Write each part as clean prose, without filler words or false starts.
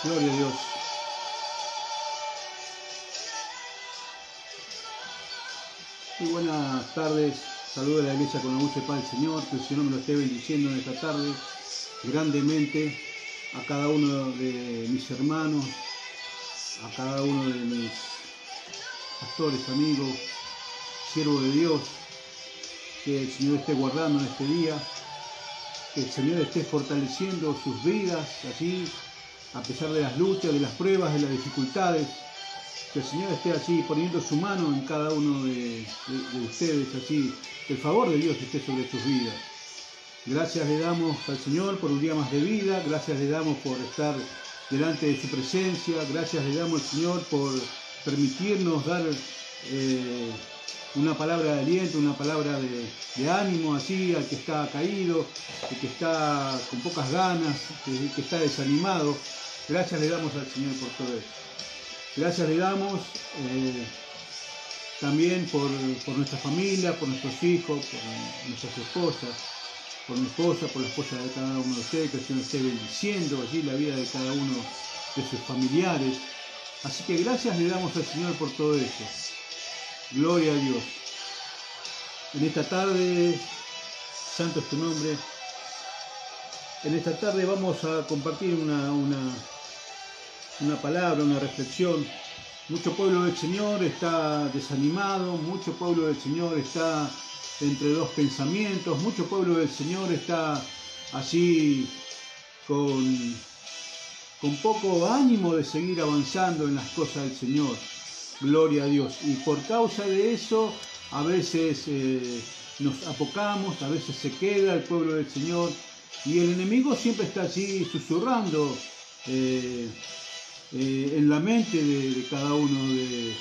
Gloria a Dios. Muy buenas tardes. Saludo a la iglesia con la mucha paz del Señor. Que el Señor me lo esté bendiciendo en esta tarde grandemente. A cada uno de mis hermanos, a cada uno de mis pastores, amigos, siervos de Dios. Que el Señor esté guardando en este día. Que el Señor esté fortaleciendo sus vidas allí, a pesar de las luchas, de las pruebas, de las dificultades. Que el Señor esté allí poniendo su mano en cada uno de ustedes, así, que el favor de Dios esté sobre sus vidas. Gracias le damos al Señor por un día más de vida, gracias le damos por estar delante de su presencia, gracias le damos al Señor por permitirnos dar una palabra de aliento, una palabra de ánimo así al que está caído, al que está con pocas ganas, que está desanimado. Gracias le damos al Señor por todo esto. Gracias le damos también por nuestra familia, por nuestros hijos, por nuestras esposas, por mi esposa, por la esposa de cada uno de ustedes, que el Señor esté bendiciendo allí la vida de cada uno de sus familiares. Así que gracias le damos al Señor por todo eso. Gloria a Dios. En esta tarde, santo es tu nombre, en esta tarde vamos a compartir una palabra, una reflexión. Mucho pueblo del Señor está desanimado, mucho pueblo del Señor está entre dos pensamientos, mucho pueblo del Señor está así con poco ánimo de seguir avanzando en las cosas del Señor. Gloria a Dios. Y por causa de eso, a veces nos apocamos, a veces se queda el pueblo del Señor, y el enemigo siempre está allí susurrando en la mente de cada uno de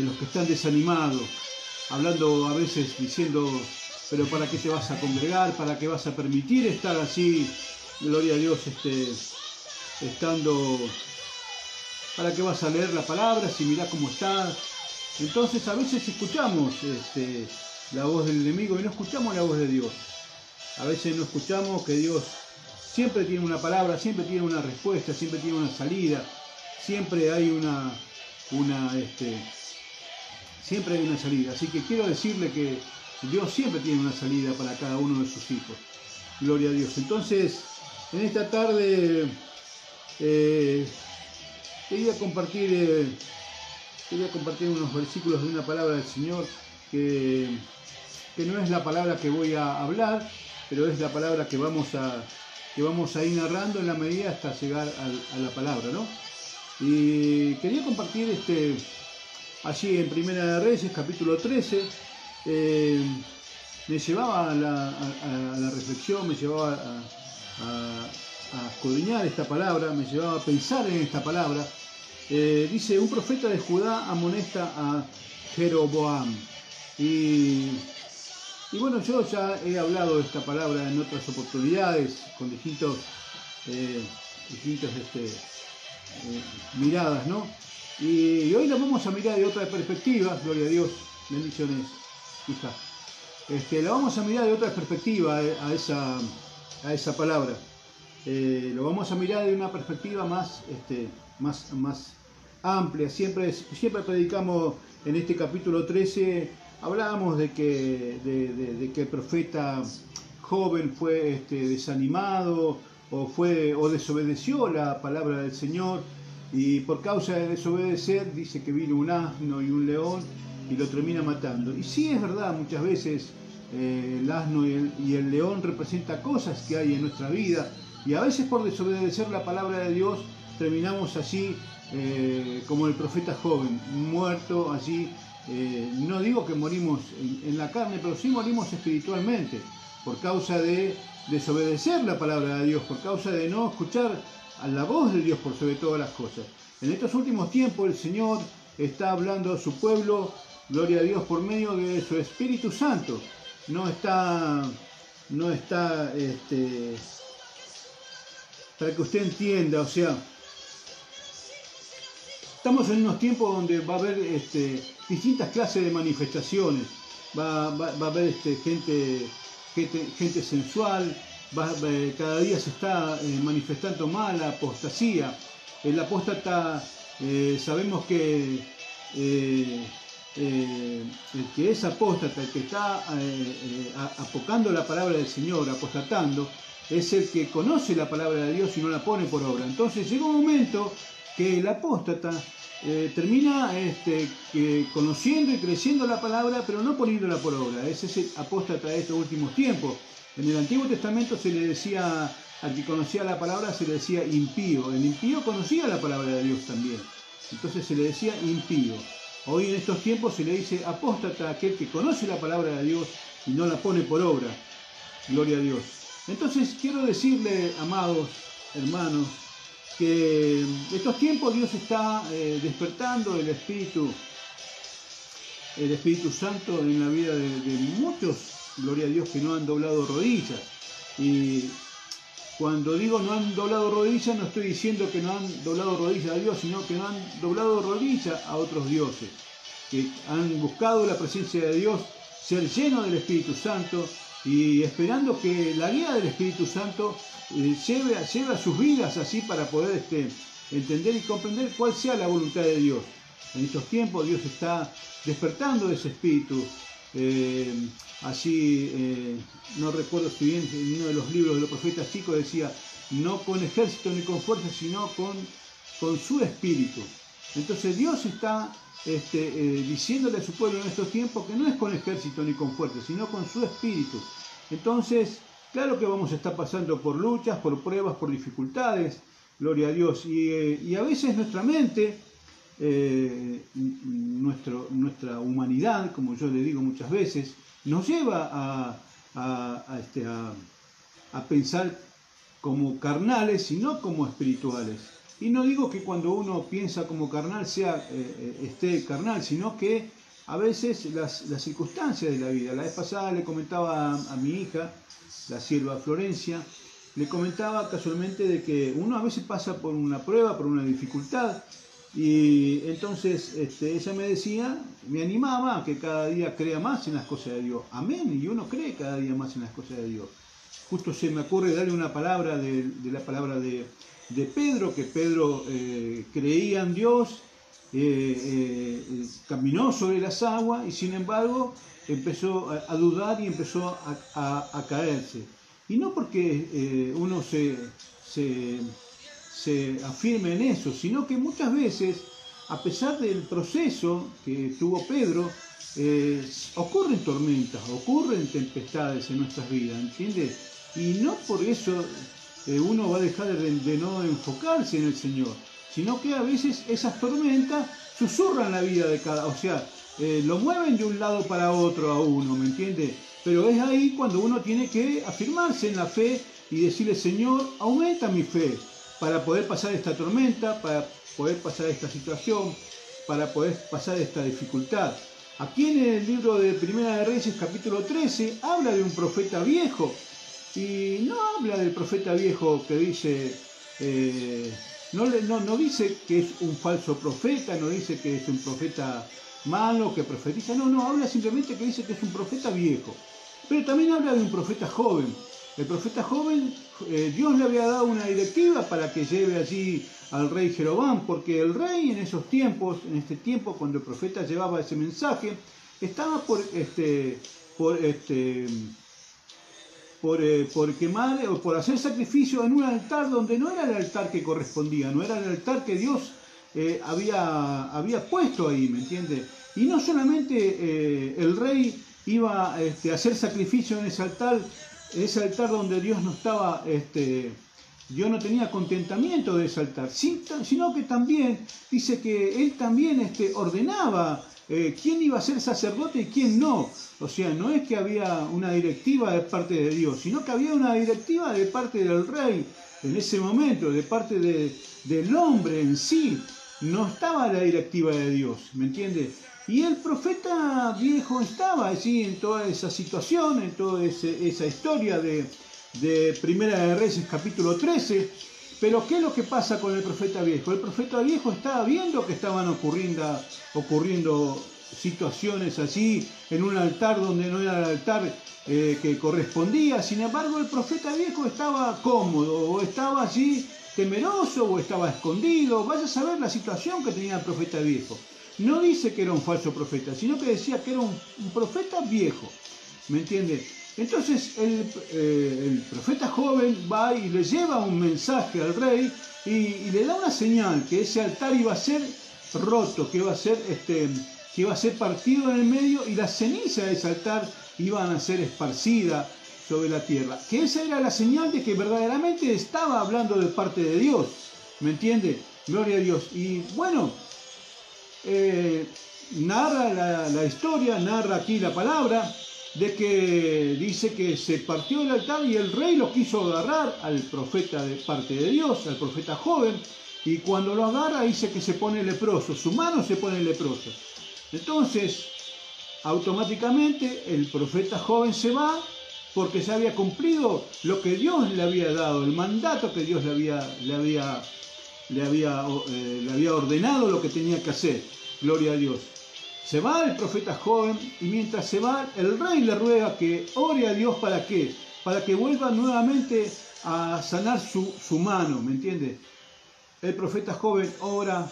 los que están desanimados, hablando a veces diciendo, pero ¿para qué te vas a congregar? ¿Para qué vas a permitir estar así? Gloria a Dios, estando, ¿para qué vas a leer la palabra si mirá cómo está? Entonces a veces escuchamos la voz del enemigo y no escuchamos la voz de Dios. A veces no escuchamos que Dios siempre tiene una palabra, siempre tiene una respuesta, siempre tiene una salida, siempre hay siempre hay una salida. Así que quiero decirle que Dios siempre tiene una salida para cada uno de sus hijos. Gloria a Dios. Entonces, en esta tarde quería compartir unos versículos de una palabra del Señor que no es la palabra que voy a hablar, pero es la palabra que vamos a ir narrando en la medida hasta llegar a la palabra, ¿no? Y quería compartir allí en Primera de Reyes, capítulo 13, me llevaba a la reflexión, me llevaba a escudriñar esta palabra, me llevaba a pensar en esta palabra. Dice, un profeta de Judá amonesta a Jeroboam. Y bueno, yo ya he hablado de esta palabra en otras oportunidades, con distintas miradas, ¿no? Y hoy la vamos a mirar de otra perspectiva, gloria a Dios, bendiciones, hija. La vamos a mirar de otra perspectiva a esa palabra. Lo vamos a mirar de una perspectiva más amplia. Siempre predicamos en este capítulo 13, hablábamos de que el profeta joven fue desanimado o desobedeció la palabra del Señor, y por causa de desobedecer dice que vino un asno y un león y lo termina matando. Y sí, es verdad, muchas veces el asno y el león representan cosas que hay en nuestra vida, y a veces por desobedecer la palabra de Dios terminamos así como el profeta joven, muerto allí. No digo que morimos en la carne, pero sí morimos espiritualmente por causa de desobedecer la palabra de Dios, por causa de no escuchar a la voz de Dios por sobre todas las cosas. En estos últimos tiempos el Señor está hablando a su pueblo, gloria a Dios, por medio de su Espíritu Santo. No está para que usted entienda, o sea, estamos en unos tiempos donde va a haber distintas clases de manifestaciones. Va a haber gente sensual, cada día se está manifestando más la apostasía. El apóstata, sabemos que el que es apóstata, el que está apocando la palabra del Señor, apostatando, es el que conoce la palabra de Dios y no la pone por obra. Entonces llega un momento que el apóstata termina conociendo y creciendo la palabra, pero no poniéndola por obra. Ese es el apóstata de estos últimos tiempos. En el Antiguo Testamento se le decía, al que conocía la palabra se le decía impío. El impío conocía la palabra de Dios también, entonces se le decía impío. Hoy en estos tiempos se le dice apóstata a aquel que conoce la palabra de Dios y no la pone por obra. Gloria a Dios. Entonces quiero decirle, amados hermanos, que en estos tiempos Dios está despertando el Espíritu Santo en la vida de muchos, gloria a Dios, que no han doblado rodillas. Y cuando digo no han doblado rodillas, no estoy diciendo que no han doblado rodillas a Dios, sino que no han doblado rodillas a otros dioses, que han buscado la presencia de Dios, ser llenos del Espíritu Santo y esperando que la guía del Espíritu Santo lleve a sus vidas así para poder entender y comprender cuál sea la voluntad de Dios. En estos tiempos Dios está despertando ese espíritu. No recuerdo si bien en uno de los libros de los profetas chicos decía, no con ejército ni con fuerza, sino con su espíritu. Entonces Dios está diciéndole a su pueblo en estos tiempos que no es con ejército ni con fuerza, sino con su espíritu. Entonces, claro que vamos a estar pasando por luchas, por pruebas, por dificultades, gloria a Dios. Y a veces nuestra mente, nuestra humanidad, como yo le digo muchas veces, nos lleva a pensar como carnales y no como espirituales. Y no digo que cuando uno piensa como carnal esté carnal, sino que a veces las circunstancias de la vida. La vez pasada le comentaba a mi hija, la sierva Florencia, le comentaba casualmente de que uno a veces pasa por una prueba, por una dificultad, y entonces ella me decía, me animaba a que cada día crea más en las cosas de Dios. Amén, y uno cree cada día más en las cosas de Dios. Justo se me ocurre darle una palabra de la palabra de Pedro, que Pedro creía en Dios, caminó sobre las aguas y sin embargo empezó a dudar y empezó a caerse. Y no porque uno se afirme en eso, sino que muchas veces, a pesar del proceso que tuvo Pedro, ocurren tormentas, ocurren tempestades en nuestras vidas, ¿entiendes? Y no por eso uno va a dejar de no enfocarse en el Señor, sino que a veces esas tormentas susurran la vida de cada, lo mueven de un lado para otro a uno, ¿me entiende? Pero es ahí cuando uno tiene que afirmarse en la fe y decirle, Señor, aumenta mi fe para poder pasar esta tormenta, para poder pasar esta situación, para poder pasar esta dificultad. Aquí en el libro de Primera de Reyes, capítulo 13, habla de un profeta viejo. Y no habla del profeta viejo que dice, no dice que es un falso profeta, no dice que es un profeta malo, que profetiza, no, habla simplemente que dice que es un profeta viejo. Pero también habla de un profeta joven. El profeta joven, Dios le había dado una directiva para que lleve allí al rey Jeroboam, porque el rey en esos tiempos, en este tiempo cuando el profeta llevaba ese mensaje, estaba por quemar o por hacer sacrificio en un altar donde no era el altar que correspondía, no era el altar que Dios había puesto ahí, ¿me entiende? Y no solamente el rey iba a hacer sacrificio en ese altar donde Dios no estaba, Dios no tenía contentamiento de ese altar, sino que también dice que él también ordenaba quién iba a ser sacerdote y quién no. O sea, no es que había una directiva de parte de Dios, sino que había una directiva de parte del rey en ese momento, de parte del hombre en sí. No estaba la directiva de Dios, ¿me entiende? Y el profeta viejo estaba allí en toda esa situación, en toda esa historia de Primera de Reyes capítulo 13. Pero ¿qué es lo que pasa con el profeta viejo? El profeta viejo estaba viendo que estaban ocurriendo situaciones allí en un altar donde no era el altar que correspondía. Sin embargo, el profeta viejo estaba cómodo o estaba allí temeroso o estaba escondido. Vaya a saber la situación que tenía el profeta viejo. No dice que era un falso profeta, sino que decía que era un profeta viejo. ¿Me entiende? Entonces el profeta joven va y le lleva un mensaje al rey y le da una señal, que ese altar iba a ser roto, que iba a ser partido en el medio y las cenizas de ese altar iban a ser esparcidas sobre la tierra. Que esa era la señal de que verdaderamente estaba hablando de parte de Dios. ¿Me entiende? Gloria a Dios. Y bueno, narra la historia, narra aquí la palabra, de que dice que se partió el altar y el rey lo quiso agarrar al profeta de parte de Dios, al profeta joven, y cuando lo agarra dice que se pone leproso, su mano se pone leprosa. Entonces, automáticamente el profeta joven se va porque se había cumplido lo que Dios le había dado, el mandato que Dios le había ordenado lo que tenía que hacer. Gloria a Dios. Se va el profeta joven y mientras se va, el rey le ruega que ore a Dios. ¿Para qué? Para que vuelva nuevamente a sanar su mano, ¿me entiende? El profeta joven ora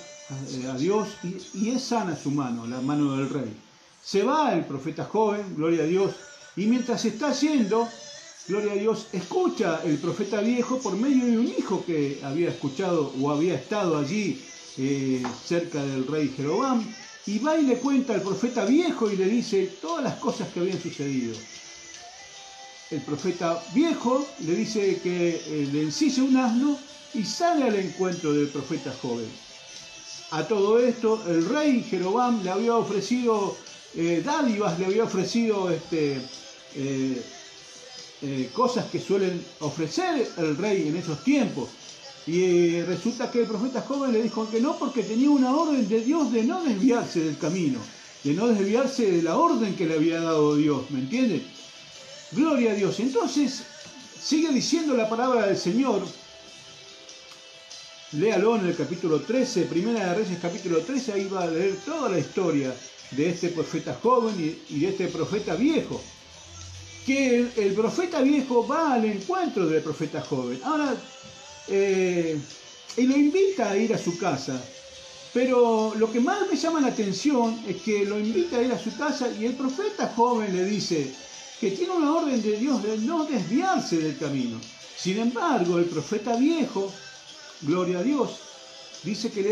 a Dios y es sana su mano, la mano del rey. Se va el profeta joven, gloria a Dios, y mientras está yendo, gloria a Dios, escucha el profeta viejo por medio de un hijo que había escuchado o había estado allí cerca del rey Jeroboam. Y va y le cuenta al profeta viejo y le dice todas las cosas que habían sucedido. El profeta viejo le dice que le ensille un asno y sale al encuentro del profeta joven. A todo esto, el rey Jeroboam le había ofrecido dádivas, le había ofrecido cosas que suelen ofrecer el rey en esos tiempos. Y resulta que el profeta joven le dijo que no, porque tenía una orden de Dios de no desviarse del camino, de no desviarse de la orden que le había dado Dios, ¿me entienden? Gloria a Dios. Entonces, sigue diciendo la palabra del Señor. Léalo en el capítulo 13, Primera de Reyes capítulo 13, ahí va a leer toda la historia de este profeta joven y de este profeta viejo. Que el profeta viejo va al encuentro del profeta joven. Ahora, y lo invita a ir a su casa, pero lo que más me llama la atención es que lo invita a ir a su casa y el profeta joven le dice que tiene una orden de Dios de no desviarse del camino. Sin embargo, el profeta viejo, gloria a Dios, dice que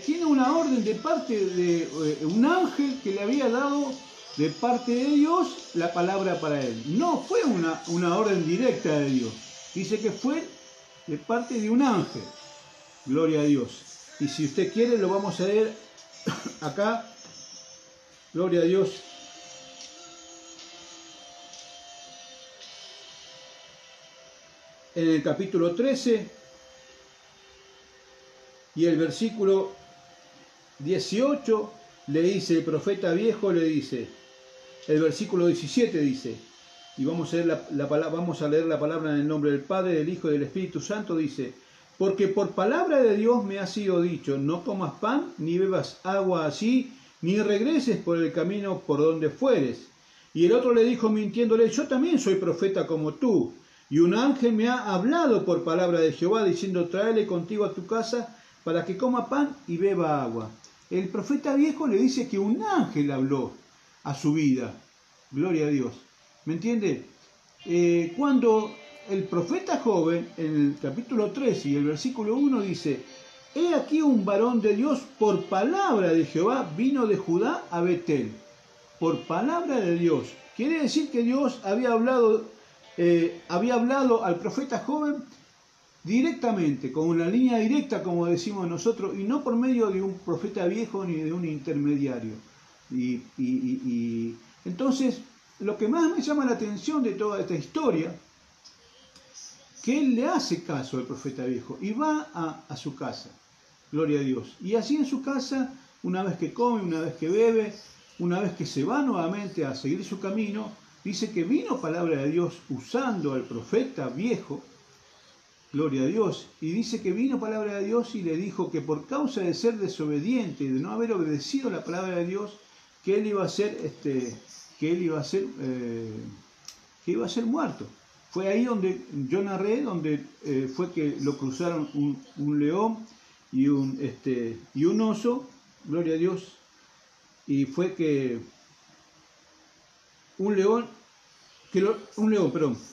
tiene una orden de parte de un ángel que le había dado de parte de Dios la palabra para él. No fue una orden directa de Dios. Dice que fue de parte de un ángel. Gloria a Dios. Y si usted quiere lo vamos a leer acá. Gloria a Dios. En el capítulo 13 y el versículo 18 le dice, el profeta viejo le dice, el versículo 17 dice, y vamos a leer la palabra en el nombre del Padre, del Hijo y del Espíritu Santo, dice, porque por palabra de Dios me ha sido dicho, no comas pan, ni bebas agua así, ni regreses por el camino por donde fueres. Y el otro le dijo mintiéndole, yo también soy profeta como tú, y un ángel me ha hablado por palabra de Jehová, diciendo, tráele contigo a tu casa, para que coma pan y beba agua. El profeta viejo le dice que un ángel habló a su vida. Gloria a Dios. ¿Me entiende? Cuando el profeta joven, en el capítulo 13 y el versículo 1 dice, he aquí un varón de Dios por palabra de Jehová vino de Judá a Betel. Por palabra de Dios. Quiere decir que Dios había hablado al profeta joven directamente, con una línea directa, como decimos nosotros, y no por medio de un profeta viejo ni de un intermediario. Y entonces, lo que más me llama la atención de toda esta historia, que él le hace caso al profeta viejo y va a su casa. Gloria a Dios. Y así en su casa, una vez que come, una vez que bebe, una vez que se va nuevamente a seguir su camino, dice que vino palabra de Dios usando al profeta viejo. Gloria a Dios. Y dice que vino palabra de Dios y le dijo que por causa de ser desobediente, de no haber obedecido la palabra de Dios, que él iba a ser, que iba a ser muerto. fue ahí donde yo narré, donde fue que lo cruzaron un león y un oso, gloria a Dios, y fue que un león,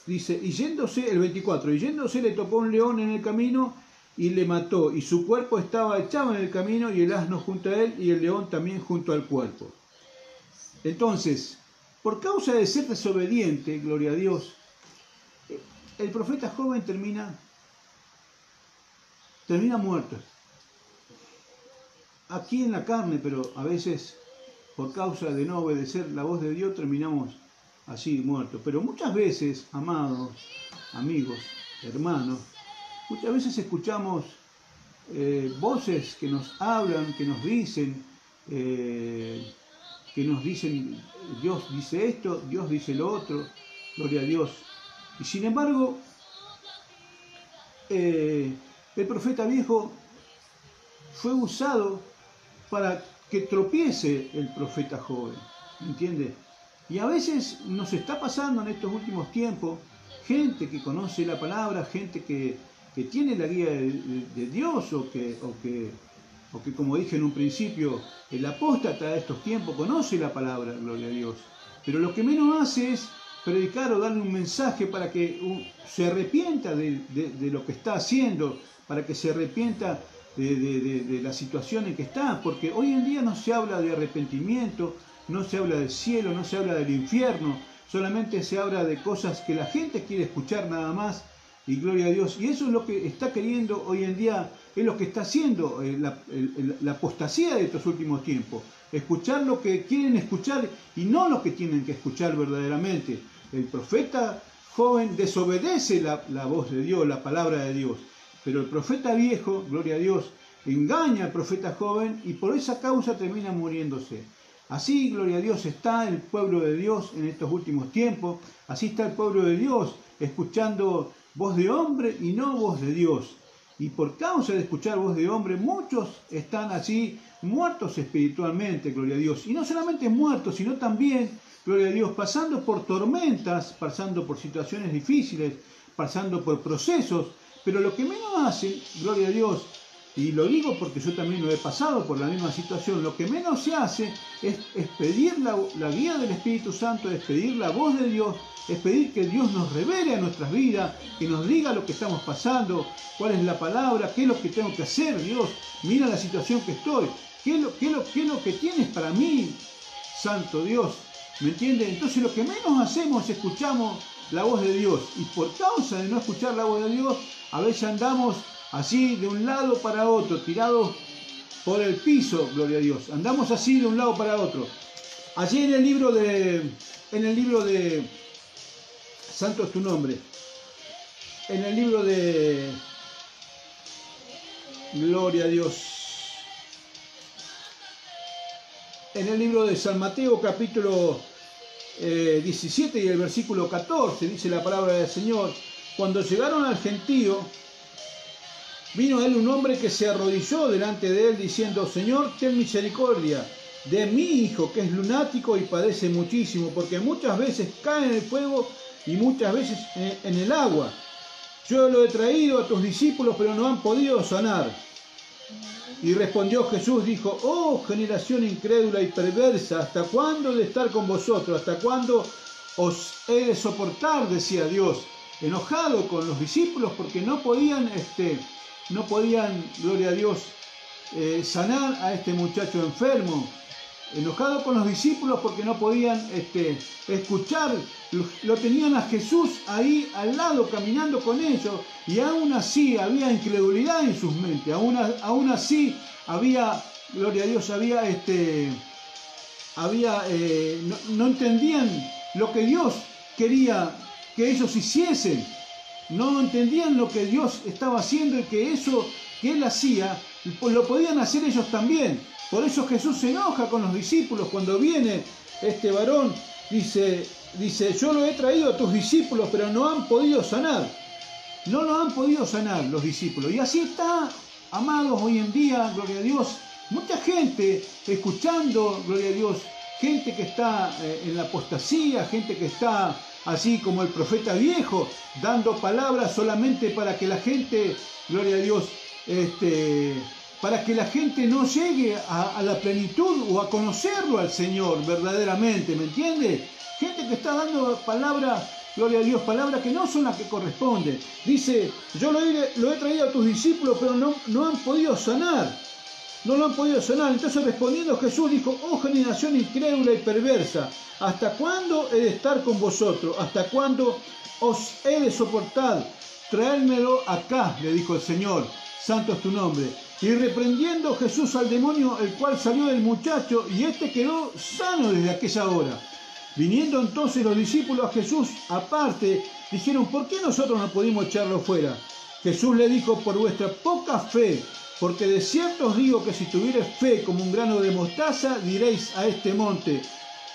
dice, y yéndose, el 24, y yéndose le topó un león en el camino y le mató, y su cuerpo estaba echado en el camino y el asno junto a él y el león también junto al cuerpo. Entonces, por causa de ser desobediente, gloria a Dios, el profeta joven termina muerto. Aquí en la carne, pero a veces por causa de no obedecer la voz de Dios terminamos así muertos. Pero muchas veces, amados, amigos, hermanos, muchas veces escuchamos voces que nos hablan, que nos dicen, Dios dice esto, Dios dice lo otro, gloria a Dios. Y sin embargo, el profeta viejo fue usado para que tropiece el profeta joven, ¿entiende? Y a veces nos está pasando en estos últimos tiempos, gente que conoce la palabra, gente que tiene la guía de Dios, o que como dije en un principio, el apóstata de estos tiempos conoce la palabra, gloria a Dios, pero lo que menos hace es predicar o darle un mensaje para que se arrepienta de lo que está haciendo, para que se arrepienta de la situación en que está, porque hoy en día no se habla de arrepentimiento, no se habla del cielo, no se habla del infierno, solamente se habla de cosas que la gente quiere escuchar nada más, y gloria a Dios, y eso es lo que está queriendo hoy en día, es lo que está haciendo la apostasía de estos últimos tiempos, escuchar lo que quieren escuchar y no lo que tienen que escuchar verdaderamente. El profeta joven desobedece la voz de Dios, la palabra de Dios, pero el profeta viejo, gloria a Dios, engaña al profeta joven y por esa causa termina muriéndose. Así, gloria a Dios, está el pueblo de Dios en estos últimos tiempos, así está el pueblo de Dios escuchando voz de hombre y no voz de Dios. Y por causa de escuchar voz de hombre, muchos están así muertos espiritualmente, gloria a Dios. Y no solamente muertos, sino también, gloria a Dios, pasando por tormentas, pasando por situaciones difíciles, pasando por procesos. Pero lo que menos hacen, gloria a Dios, y lo digo porque yo también lo he pasado por la misma situación, lo que menos se hace es pedir la guía del Espíritu Santo, es pedir la voz de Dios, es pedir que Dios nos revele a nuestras vidas, que nos diga lo que estamos pasando, cuál es la palabra, qué es lo que tengo que hacer, Dios, mira la situación que estoy, qué es lo que tienes para mí, Santo Dios, ¿me entiendes? Entonces lo que menos hacemos es escuchamos la voz de Dios, y por causa de no escuchar la voz de Dios, a veces andamos así de un lado para otro, tirados por el piso, gloria a Dios. Andamos así de un lado para otro. Allí en el libro de Santo es tu nombre, en el libro de Gloria a Dios, en el libro de San Mateo capítulo 17 y el versículo 14, dice la palabra del Señor: cuando llegaron al gentío, vino a él un hombre que se arrodilló delante de él diciendo: Señor, ten misericordia de mi hijo, que es lunático y padece muchísimo, porque muchas veces cae en el fuego y muchas veces en el agua. Yo lo he traído a tus discípulos, pero no han podido sanar. Y respondió Jesús, dijo: oh generación incrédula y perversa, ¿hasta cuándo he de estar con vosotros? ¿Hasta cuándo os he de soportar? Decía Dios, enojado con los discípulos porque no podían, gloria a Dios, sanar a este muchacho enfermo. Enojado con los discípulos porque no podían escuchar, lo tenían a Jesús ahí al lado caminando con ellos, y aún así había incredulidad en sus mentes, aún así había, gloria a Dios, no entendían lo que Dios quería que ellos hiciesen, no entendían lo que Dios estaba haciendo, y que eso que Él hacía lo podían hacer ellos también. Por eso Jesús se enoja con los discípulos cuando viene este varón, dice, yo lo he traído a tus discípulos, pero no han podido sanar. No lo han podido sanar los discípulos. Y así está, amados, hoy en día, gloria a Dios, mucha gente escuchando, gloria a Dios, gente que está en la apostasía, gente que está así como el profeta viejo, dando palabras solamente para que la gente, gloria a Dios, para que la gente no llegue a la plenitud o a conocerlo al Señor verdaderamente, ¿me entiende? Gente que está dando palabras, gloria a Dios, palabras que no son las que corresponden. Dice, yo lo he traído a tus discípulos, pero no han podido sanar. No lo han podido sanar. Entonces respondiendo Jesús dijo, oh generación incrédula y perversa, ¿hasta cuándo he de estar con vosotros? ¿Hasta cuándo os he de soportar? Traédmelo acá, le dijo el Señor, santo es tu nombre. Y reprendiendo Jesús al demonio, el cual salió del muchacho, y éste quedó sano desde aquella hora. Viniendo entonces los discípulos a Jesús aparte, dijeron, ¿por qué nosotros no pudimos echarlo fuera? Jesús le dijo, por vuestra poca fe, porque de cierto os digo que si tuvierais fe como un grano de mostaza, diréis a este monte,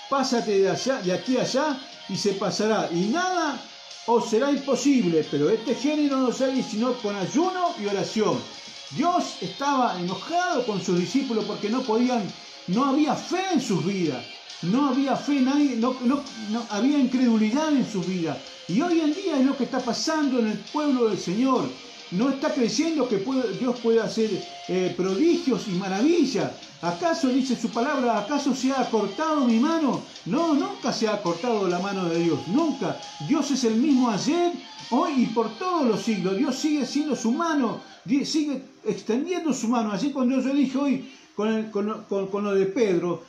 pásate de aquí a allá, y se pasará, y nada os será imposible, pero este género no se hace sino con ayuno y oración. Dios estaba enojado con sus discípulos porque no había fe en sus vidas. No había fe, no había incredulidad en sus vidas. Y hoy en día es lo que está pasando en el pueblo del Señor. No está creyendo que Dios puede hacer prodigios y maravillas. ¿Acaso, dice su palabra, acaso se ha cortado mi mano? No, nunca se ha cortado la mano de Dios, nunca. Dios es el mismo ayer, hoy y por todos los siglos. Dios sigue siendo su mano, sigue extendiendo su mano. Así cuando yo dije hoy con lo de Pedro,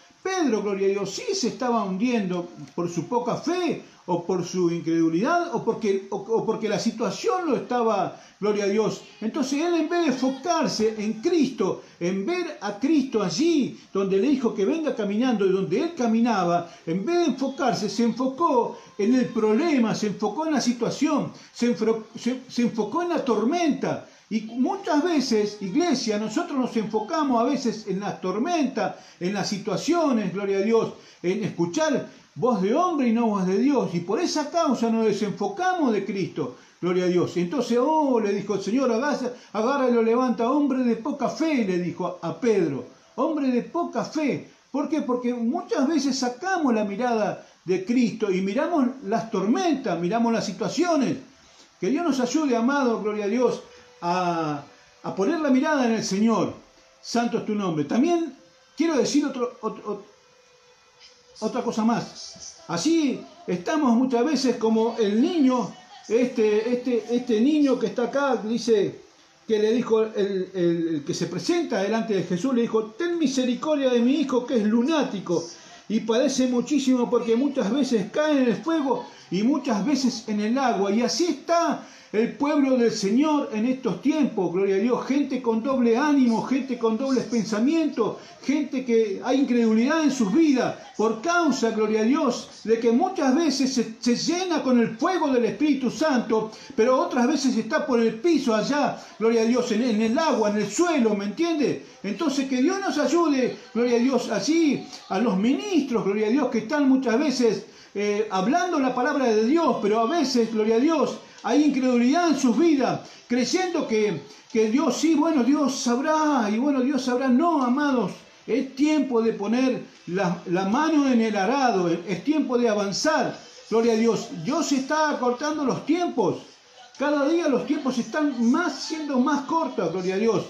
gloria a Dios, sí se estaba hundiendo por su poca fe, o por su incredulidad, o porque la situación lo estaba, gloria a Dios. Entonces él, en vez de enfocarse en Cristo, en ver a Cristo allí, donde le dijo que venga caminando y donde él caminaba, en vez de enfocarse, se enfocó en el problema, se enfocó en la situación, se enfocó en la tormenta. Y muchas veces, iglesia, nosotros nos enfocamos a veces en las tormentas, en las situaciones, gloria a Dios, en escuchar voz de hombre y no voz de Dios. Y por esa causa nos desenfocamos de Cristo, gloria a Dios. Entonces, le dijo el Señor, agarra y lo levanta, hombre de poca fe, le dijo a Pedro, hombre de poca fe. ¿Por qué? Porque muchas veces sacamos la mirada de Cristo y miramos las tormentas, miramos las situaciones. Que Dios nos ayude, amado, gloria a Dios, a poner la mirada en el Señor. Santo es tu nombre. También quiero decir otra cosa más. Así estamos muchas veces como el niño, este niño que está acá, dice que le dijo el que se presenta delante de Jesús, le dijo, ten misericordia de mi hijo que es lunático y padece muchísimo porque muchas veces cae en el fuego y muchas veces en el agua. Y así está el pueblo del Señor en estos tiempos, gloria a Dios, gente con doble ánimo, gente con dobles pensamientos, gente que hay incredulidad en sus vidas, por causa, gloria a Dios, de que muchas veces se llena con el fuego del Espíritu Santo, pero otras veces está por el piso allá, gloria a Dios, en el agua, en el suelo, ¿me entiende? Entonces que Dios nos ayude, gloria a Dios, así a los ministros, gloria a Dios, que están muchas veces hablando la palabra de Dios, pero a veces, gloria a Dios, hay incredulidad en sus vidas, creyendo que Dios, sí, bueno, Dios sabrá, y bueno, Dios sabrá. No, amados, es tiempo de poner la mano en el arado, es tiempo de avanzar, gloria a Dios. Dios está acortando los tiempos, cada día los tiempos están siendo más cortos, gloria a Dios.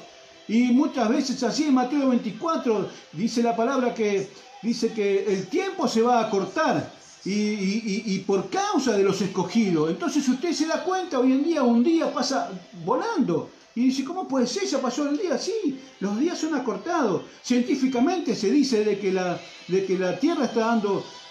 Y muchas veces así en Mateo 24 dice la palabra que dice que el tiempo se va a acortar. Y por causa de los escogidos. Entonces usted se da cuenta, hoy en día un día pasa volando y dice, ¿cómo puede ser? ¿Ya pasó el día? Sí, los días son acortados. Científicamente se dice de que la Tierra está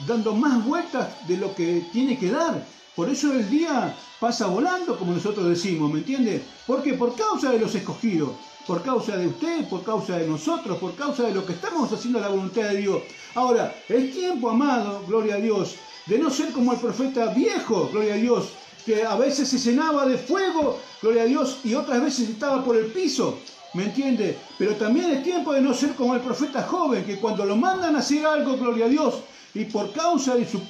dando más vueltas de lo que tiene que dar. Por eso el día pasa volando, como nosotros decimos, ¿me entiende? Porque por causa de los escogidos, por causa de usted, por causa de nosotros, por causa de lo que estamos haciendo la voluntad de Dios. Ahora, es tiempo, amado, gloria a Dios, de no ser como el profeta viejo, gloria a Dios, que a veces se llenaba de fuego, gloria a Dios, y otras veces estaba por el piso, ¿me entiende? Pero también es tiempo de no ser como el profeta joven, que cuando lo mandan a hacer algo, gloria a Dios, y por causa de su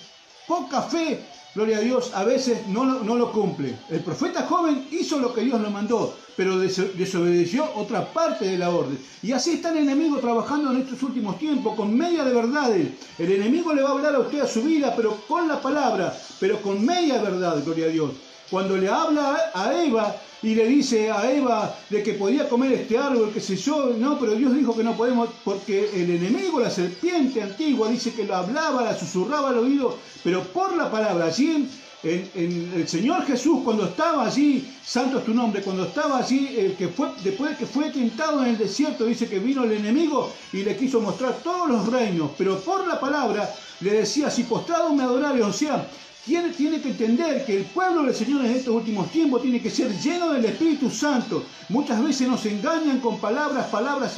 poca fe, gloria a Dios, a veces no lo cumple. El profeta joven hizo lo que Dios le mandó, pero desobedeció otra parte de la orden. Y así está el enemigo trabajando en estos últimos tiempos, con media de verdades. El enemigo le va a hablar a usted a su vida, pero con la palabra, pero con media verdad, gloria a Dios. Cuando le habla a Eva y le dice a Eva de que podía comer este árbol, qué sé yo, no, pero Dios dijo que no podemos, porque el enemigo, la serpiente antigua, dice que lo hablaba, la susurraba al oído, pero por la palabra. Allí en el Señor Jesús, cuando estaba allí, santo es tu nombre, cuando estaba allí, después de que fue tentado en el desierto, dice que vino el enemigo y le quiso mostrar todos los reinos, pero por la palabra le decía, si postrado me adorares, o sea, tiene que entender que el pueblo del Señor en estos últimos tiempos tiene que ser lleno del Espíritu Santo. Muchas veces nos engañan con palabras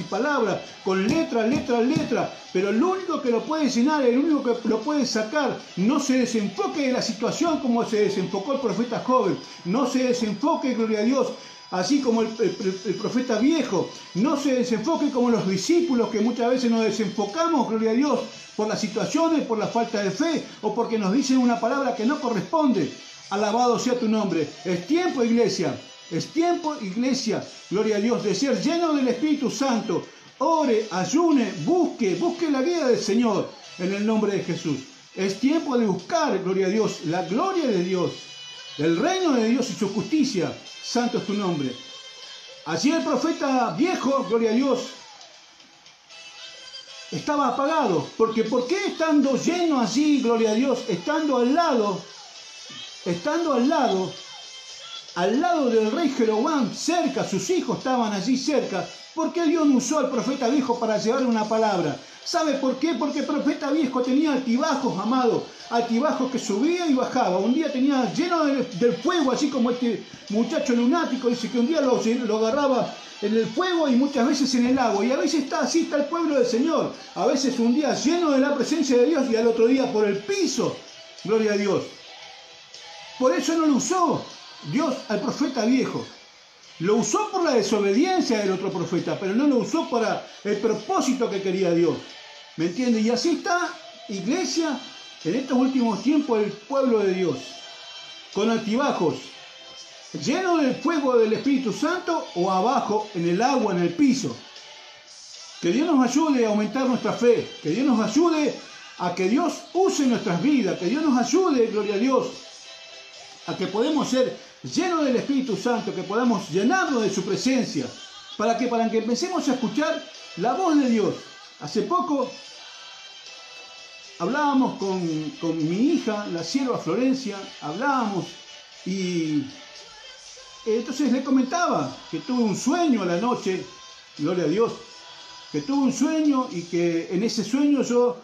y palabras, con letra, pero el único que lo puede llenar, el único que lo puede sacar, no se desenfoque de la situación como se desenfocó el profeta joven, no se desenfoque, gloria a Dios, así como el profeta viejo, no se desenfoque como los discípulos que muchas veces nos desenfocamos, gloria a Dios, por las situaciones, por la falta de fe o porque nos dicen una palabra que no corresponde. Alabado sea tu nombre. Es tiempo, iglesia, gloria a Dios, de ser lleno del Espíritu Santo. Ore, ayune, busque la guía del Señor en el nombre de Jesús. Es tiempo de buscar, gloria a Dios, la gloria de Dios, el reino de Dios y su justicia. Santo es tu nombre. Así el profeta viejo, gloria a Dios, estaba apagado. Porque ¿por qué estando lleno allí, gloria a Dios, estando al lado del rey Jeroboam, cerca, sus hijos estaban allí cerca? ¿Por qué Dios no usó al profeta viejo para llevarle una palabra? ¿Sabe por qué? Porque el profeta viejo tenía altibajos, amado, altibajos que subía y bajaba. Un día tenía lleno del fuego, así como este muchacho lunático, dice que un día lo agarraba en el fuego y muchas veces en el agua. Y a veces así está el pueblo del Señor. A veces un día lleno de la presencia de Dios y al otro día por el piso. Gloria a Dios. Por eso no lo usó Dios al profeta viejo. Lo usó por la desobediencia del otro profeta, pero no lo usó para el propósito que quería Dios. ¿Me entiende? Y así está, iglesia, en estos últimos tiempos el pueblo de Dios. Con altibajos. Lleno del fuego del Espíritu Santo o abajo en el agua, en el piso. Que Dios nos ayude a aumentar nuestra fe. Que Dios nos ayude a que Dios use nuestras vidas. Que Dios nos ayude, gloria a Dios, a que podamos ser llenos del Espíritu Santo, que podamos llenarnos de su presencia, para que empecemos a escuchar la voz de Dios. Hace poco hablábamos con mi hija, la sierva Florencia, hablábamos y entonces le comentaba que tuve un sueño a la noche, gloria a Dios, que tuve un sueño y que en ese sueño yo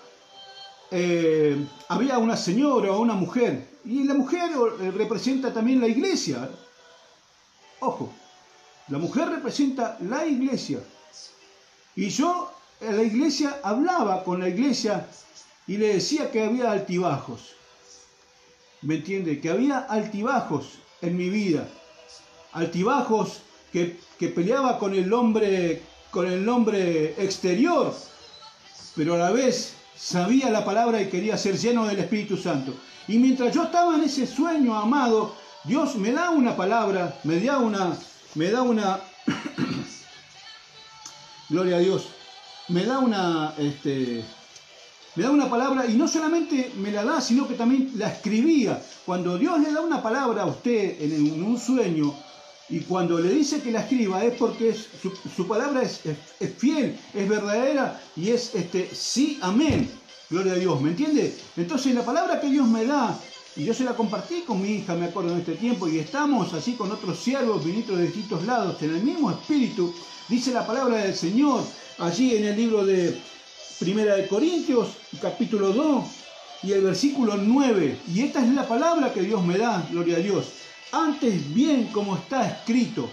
había una señora o una mujer, y la mujer representa también la iglesia. Ojo, la mujer representa la iglesia. Y yo en la iglesia hablaba con la iglesia y le decía que había altibajos. ¿Me entiende? Que había altibajos en mi vida. Altibajos que peleaba con el hombre exterior, pero a la vez sabía la palabra y quería ser lleno del Espíritu Santo. Y mientras yo estaba en ese sueño, amado, Dios me da una palabra, me da una gloria a Dios, me da una palabra, y no solamente me la da, sino que también la escribía. Cuando Dios le da una palabra a usted en un sueño, y cuando le dice que la escriba, es porque su palabra es fiel, es verdadera, y es sí, amén. Gloria a Dios, ¿me entiende? Entonces la palabra que Dios me da, y yo se la compartí con mi hija, me acuerdo, en este tiempo, y estamos así con otros siervos, ministros de distintos lados, en el mismo espíritu, dice la palabra del Señor, allí en el libro de Primera de Corintios, capítulo 2, y el versículo 9, y esta es la palabra que Dios me da, gloria a Dios. Antes bien, como está escrito,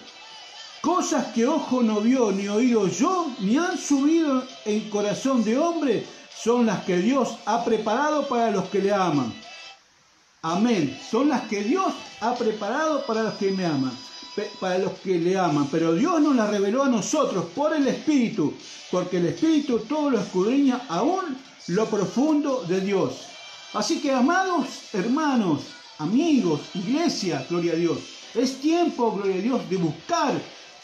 cosas que ojo no vio, ni oído yo, ni han subido en corazón de hombre, son las que Dios ha preparado para los que le aman. Amén. Son las que Dios ha preparado para los que me aman, para los que le aman. Pero Dios nos las reveló a nosotros por el Espíritu, porque el Espíritu todo lo escudriña, aún lo profundo de Dios. Así que, amados hermanos, amigos, iglesia, gloria a Dios. Es tiempo, gloria a Dios, de buscar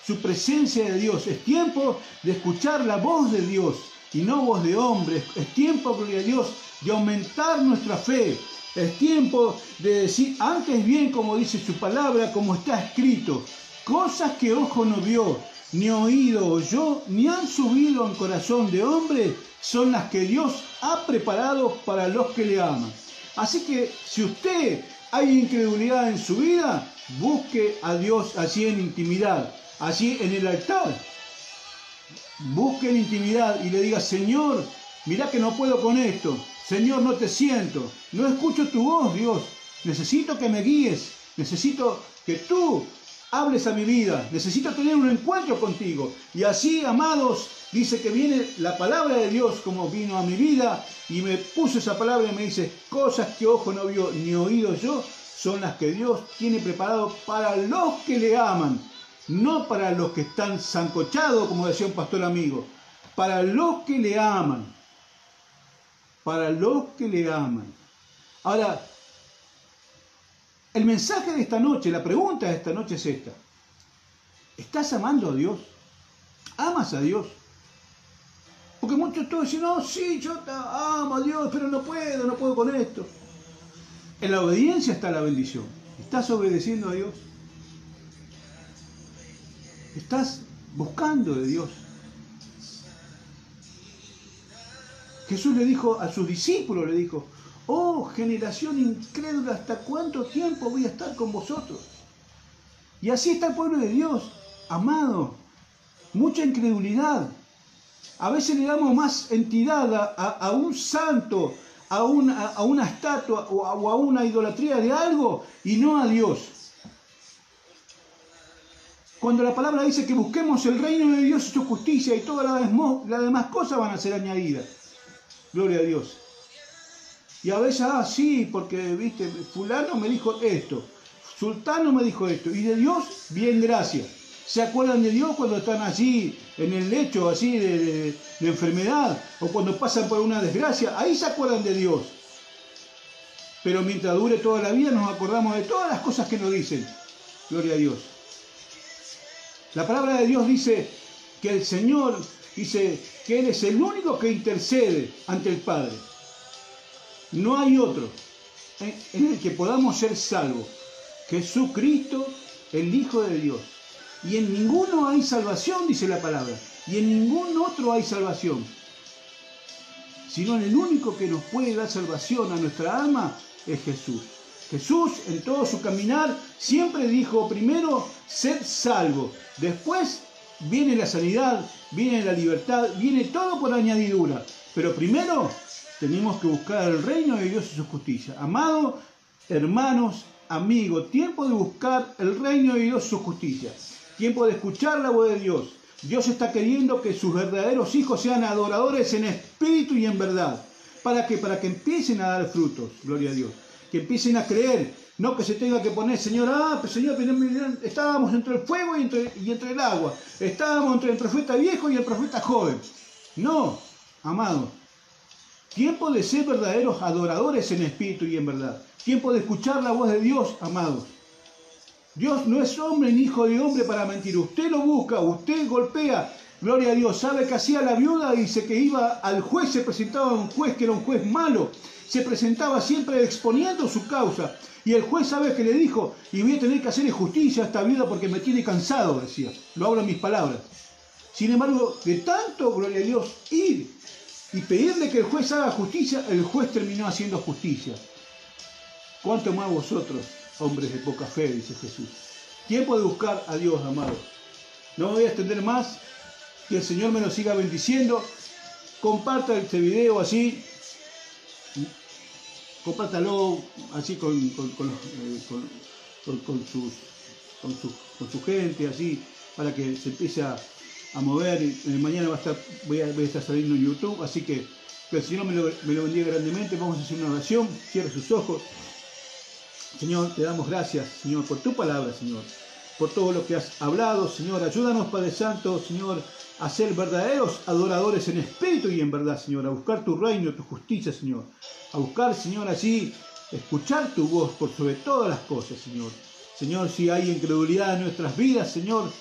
su presencia de Dios. Es tiempo de escuchar la voz de Dios y no voz de hombres. Es tiempo, gloria a Dios, de aumentar nuestra fe. Es tiempo de decir, antes bien, como dice su palabra, como está escrito, cosas que ojo no vio, ni oído oyó, ni han subido en corazón de hombre, son las que Dios ha preparado para los que le aman. Así que si usted hay incredulidad en su vida, busque a Dios allí en intimidad, allí en el altar. Busque en intimidad y le diga, Señor, mirá que no puedo con esto. Señor, no te siento. No escucho tu voz, Dios. Necesito que me guíes. Necesito que tú hables a mi vida. Necesito tener un encuentro contigo. Y así, amados, dice que viene la palabra de Dios como vino a mi vida y me puso esa palabra y me dice, cosas que ojo no vio ni oído yo, son las que Dios tiene preparado para los que le aman. No para los que están sancochados, como decía un pastor amigo. Para los que le aman. Para los que le aman. Ahora, el mensaje de esta noche, la pregunta de esta noche es esta. ¿Estás amando a Dios? ¿Amas a Dios? Porque muchos todos dicen, no, sí, yo amo a Dios, pero no puedo con esto. En la obediencia está la bendición. ¿Estás obedeciendo a Dios? ¿Estás buscando de Dios? Jesús le dijo a sus discípulos, le dijo, oh generación incrédula, ¿hasta cuánto tiempo voy a estar con vosotros? Y así está el pueblo de Dios, amado, mucha incredulidad. A veces le damos más entidad a un santo, a una estatua o a una idolatría de algo y no a Dios. Cuando la palabra dice que busquemos el reino de Dios y su justicia y todas las demás cosas van a ser añadidas. Gloria a Dios. Y a veces, sí, porque, viste, fulano me dijo esto, sultano me dijo esto, y de Dios, bien, gracias. ¿Se acuerdan de Dios cuando están allí en el lecho así de enfermedad o cuando pasan por una desgracia? Ahí se acuerdan de Dios. Pero mientras dure toda la vida nos acordamos de todas las cosas que nos dicen. Gloria a Dios. La palabra de Dios dice que el Señor dice que Él es el único que intercede ante el Padre. No hay otro en el que podamos ser salvos. Jesucristo, el Hijo de Dios. Y en ninguno hay salvación, dice la palabra. Y en ningún otro hay salvación. Sino en el único que nos puede dar salvación a nuestra alma es Jesús. Jesús en todo su caminar siempre dijo, primero, sed salvo. Después viene la sanidad, viene la libertad, viene todo por añadidura. Pero primero tenemos que buscar el reino de Dios y su justicia. Amados hermanos, amigos, tiempo de buscar el reino de Dios y su justicia. Tiempo de escuchar la voz de Dios. Dios está queriendo que sus verdaderos hijos sean adoradores en espíritu y en verdad. ¿Para qué? Para que empiecen a dar frutos, gloria a Dios. Que empiecen a creer, no que se tenga que poner, Señor, pues Señor, estábamos entre el fuego y entre el agua. Estábamos entre el profeta viejo y el profeta joven. No, amado. Tiempo de ser verdaderos adoradores en espíritu y en verdad. Tiempo de escuchar la voz de Dios, amados. Dios no es hombre ni hijo de hombre para mentir. Usted lo busca, usted golpea. Gloria a Dios. ¿Sabe qué hacía la viuda? Dice que iba al juez, se presentaba a un juez que era un juez malo. Se presentaba siempre exponiendo su causa. Y el juez, ¿sabe qué le dijo? Y voy a tener que hacerle justicia a esta viuda porque me tiene cansado, decía. Lo hablo en mis palabras. Sin embargo, de tanto, gloria a Dios, ir y pedirle que el juez haga justicia, el juez terminó haciendo justicia. ¿Cuánto más vosotros, hombres de poca fe? Dice Jesús. Tiempo de buscar a Dios, amado. No me voy a extender más. Que el Señor me lo siga bendiciendo. Comparta este video así. Compártalo así con su gente, así, para que se empiece a mover. Mañana voy a estar saliendo en YouTube, así que el Señor me lo bendiga grandemente. Vamos a hacer una oración. Cierre sus ojos. Señor, te damos gracias, Señor, por tu palabra, Señor, por todo lo que has hablado, Señor. Ayúdanos, Padre Santo, Señor, a ser verdaderos adoradores en espíritu y en verdad, Señor, a buscar tu reino, tu justicia, Señor, a buscar, Señor, allí escuchar tu voz por sobre todas las cosas, Señor. Señor, si hay incredulidad en nuestras vidas, Señor,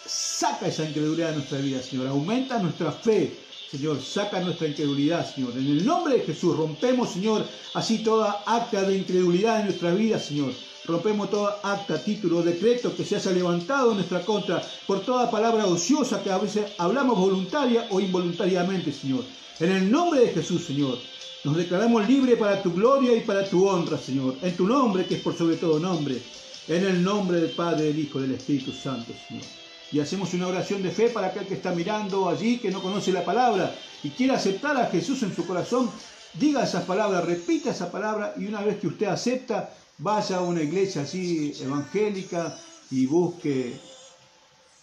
saca esa incredulidad de nuestra vida, Señor. Aumenta nuestra fe, Señor. Saca nuestra incredulidad, Señor. En el nombre de Jesús rompemos, Señor, así toda acta de incredulidad en nuestra vida, Señor. Rompemos toda acta, título, decreto que se haya levantado en nuestra contra por toda palabra ociosa que a veces hablamos voluntaria o involuntariamente, Señor. En el nombre de Jesús, Señor, nos declaramos libres para tu gloria y para tu honra, Señor. En tu nombre, que es por sobre todo nombre. En el nombre del Padre, del Hijo y del Espíritu Santo, Señor. Y hacemos una oración de fe para aquel que está mirando allí, que no conoce la palabra y quiere aceptar a Jesús en su corazón. Diga esas palabras, repita esa palabra, y una vez que usted acepta, vaya a una iglesia así evangélica y busque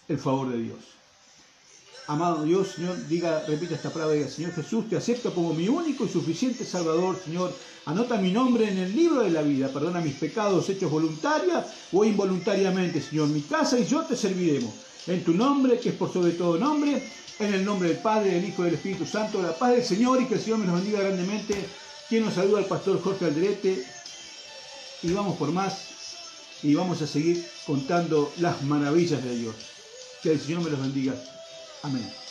el favor de Dios. Amado Dios, Señor, repita esta palabra, diga: Señor Jesús, te acepto como mi único y suficiente Salvador, Señor. Anota mi nombre en el libro de la vida. Perdona mis pecados hechos voluntaria o involuntariamente, Señor. Mi casa y yo te serviremos. En tu nombre, que es por sobre todo nombre, en el nombre del Padre, del Hijo y del Espíritu Santo, la paz del Señor, y que el Señor me los bendiga grandemente. Quien nos saluda, el pastor Jorge Alderete. Y vamos por más, y vamos a seguir contando las maravillas de Dios. Que el Señor me los bendiga. Amén.